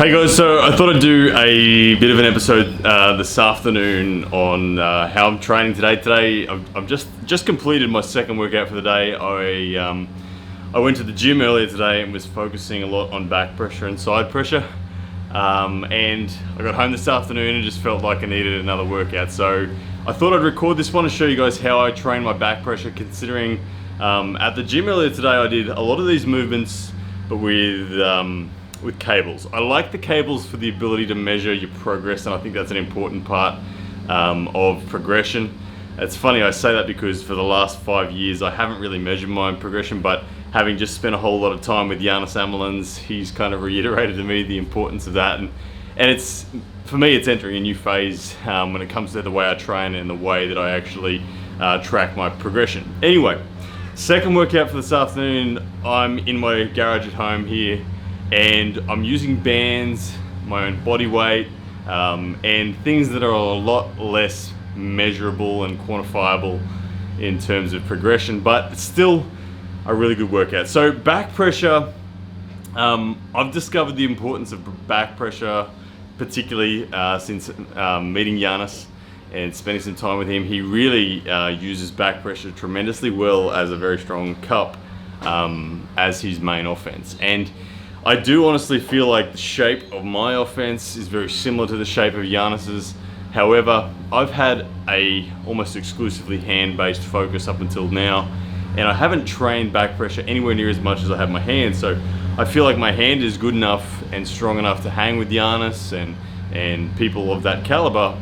Hey guys, so I thought I'd do a bit of an episode this afternoon on how I'm training today. Today I've just completed my second workout for the day. I went to the gym earlier today and was focusing a lot on back pressure and side pressure. And I got home this afternoon and just felt like I needed another workout. So I thought I'd record this one to show you guys how I train my back pressure, considering at the gym earlier today I did a lot of these movements but with cables. I like the cables for the ability to measure your progress, and I think that's an important part of progression. It's funny I say that because for the last 5 years I haven't really measured my progression, but having just spent a whole lot of time with Giannis Amelins, he's kind of reiterated to me the importance of that, and it's, for me, it's entering a new phase when it comes to the way I train and the way that I actually track my progression. Anyway, second workout for this afternoon. I'm in my garage at home here, and I'm using bands, my own body weight, and things that are a lot less measurable and quantifiable in terms of progression, but it's still a really good workout. So back pressure, I've discovered the importance of back pressure, particularly since meeting Giannis and spending some time with him. He really uses back pressure tremendously well as a very strong cup as his main offense. And I do honestly feel like the shape of my offense is very similar to the shape of Giannis's. However, I've had a almost exclusively hand-based focus up until now, and I haven't trained back pressure anywhere near as much as I have my hand. So I feel like my hand is good enough and strong enough to hang with Giannis and people of that caliber,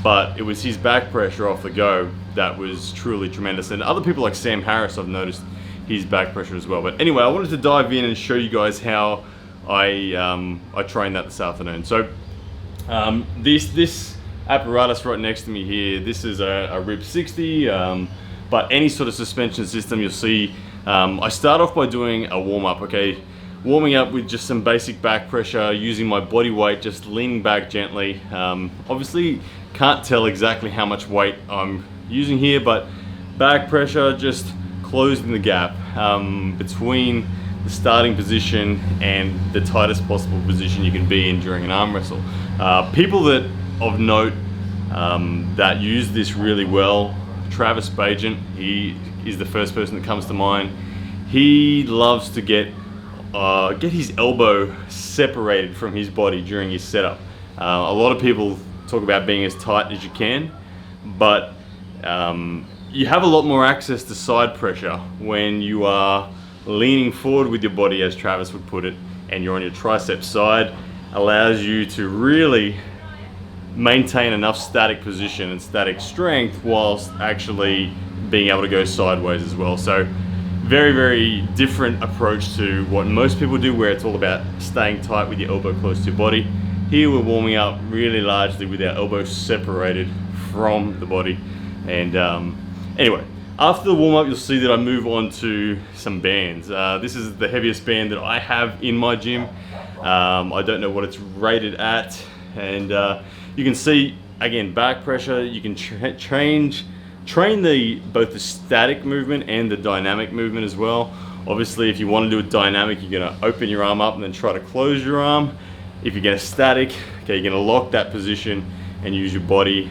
but it was his back pressure off the go that was truly tremendous. And other people like Sam Harris, I've noticed his back pressure as well. But anyway, I wanted to dive in and show you guys how I trained that this afternoon. So this apparatus right next to me here, this is a Rib 60, but any sort of suspension system you'll see. I start off by doing a warm-up, okay? Warming up with just some basic back pressure, using my body weight, just leaning back gently. Obviously can't tell exactly how much weight I'm using here, but back pressure, just closing the gap between the starting position and the tightest possible position you can be in during an arm wrestle. People that of note that use this really well, Travis Bagent, he is the first person that comes to mind. He loves to get his elbow separated from his body during his setup. A lot of people talk about being as tight as you can, but you have a lot more access to side pressure when you are leaning forward with your body, as Travis would put it, and you're on your tricep side. Allows you to really maintain enough static position and static strength whilst actually being able to go sideways as well. So very, very different approach to what most people do, where it's all about staying tight with your elbow close to your body. Here we're warming up really largely with our elbows separated from the body. And anyway, after the warm-up, you'll see that I move on to some bands. This is the heaviest band that I have in my gym. I don't know what it's rated at, and you can see, again, back pressure. You can train both the static movement and the dynamic movement as well. Obviously, if you want to do a dynamic, you're going to open your arm up and then try to close your arm. If you're going to static, okay, you're going to lock that position and use your body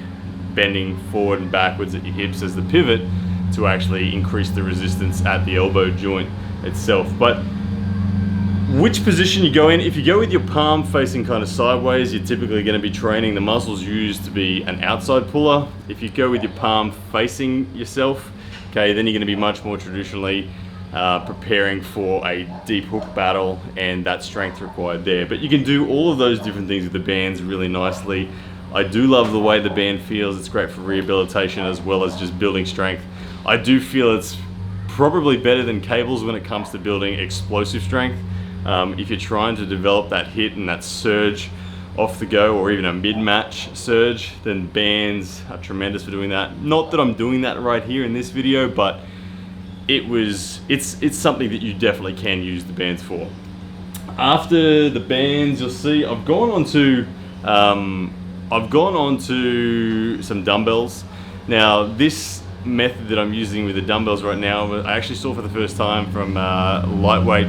bending forward and backwards at your hips as the pivot to actually increase the resistance at the elbow joint itself. But which position you go in, if you go with your palm facing kind of sideways, you're typically going to be training the muscles used to be an outside puller. If you go with your palm facing yourself, okay, then you're going to be much more traditionally preparing for a deep hook battle and that strength required there. But you can do all of those different things with the bands really nicely. I do love the way the band feels. It's great for rehabilitation as well as just building strength. I do feel it's probably better than cables when it comes to building explosive strength. If you're trying to develop that hit and that surge off the go, or even a mid-match surge, then bands are tremendous for doing that. Not that I'm doing that right here in this video, but it's something that you definitely can use the bands for. After the bands, you'll see I've gone on to some dumbbells. Now, this method that I'm using with the dumbbells right now, I actually saw for the first time from lightweight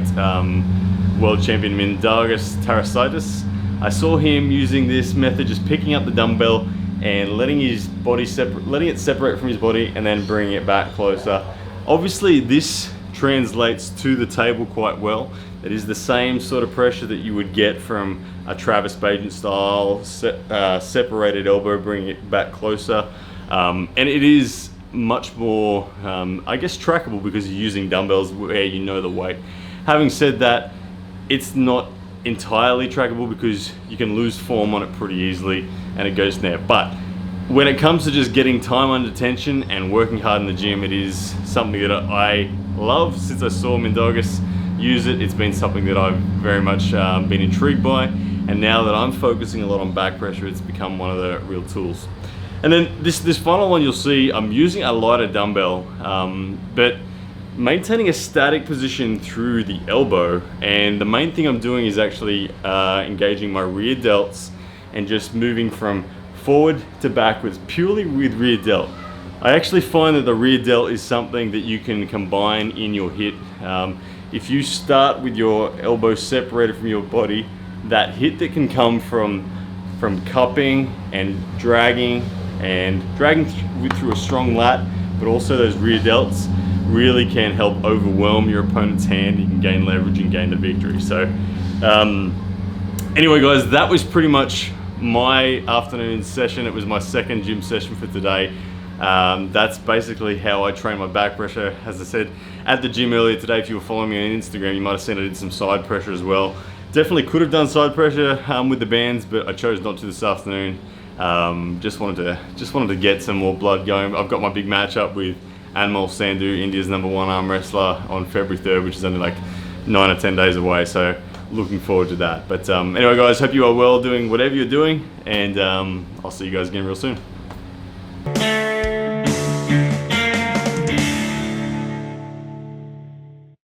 world champion Mindaugas Tarasaitis. I saw him using this method, just picking up the dumbbell and letting his body letting it separate from his body and then bringing it back closer. Obviously this translates to the table quite well. It is the same sort of pressure that you would get from a Travis Bajan style separated elbow, bringing it back closer. And it is much more, I guess, trackable because you're using dumbbells where you know the weight. Having said that, it's not entirely trackable because you can lose form on it pretty easily and it goes there. But when it comes to just getting time under tension and working hard in the gym, it is something that I love. Since I saw Mindaugas use it, it's been something that I've very much been intrigued by, and now that I'm focusing a lot on back pressure, it's become one of the real tools. And then this final one, you'll see I'm using a lighter dumbbell, but maintaining a static position through the elbow, and the main thing I'm doing is actually engaging my rear delts and just moving from forward to backwards purely with rear delt. I actually find that the rear delt is something that you can combine in your hit. If you start with your elbow separated from your body, that hit that can come from cupping and dragging through a strong lat, but also those rear delts really can help overwhelm your opponent's hand. You can gain leverage and gain the victory. So anyway guys, that was pretty much my afternoon session. It was my second gym session for today. That's basically how I train my back pressure. As I said at the gym earlier today, if you were following me on Instagram, you might have seen I did some side pressure as well. Definitely could have done side pressure with the bands, but I chose not to this afternoon. Just wanted to get some more blood going. I've got my big matchup with Anmol Sandhu, India's #1 arm wrestler, on February 3rd, which is only like 9 or 10 days away. So looking forward to that. But anyway guys, hope you are well doing whatever you're doing, and I'll see you guys again real soon.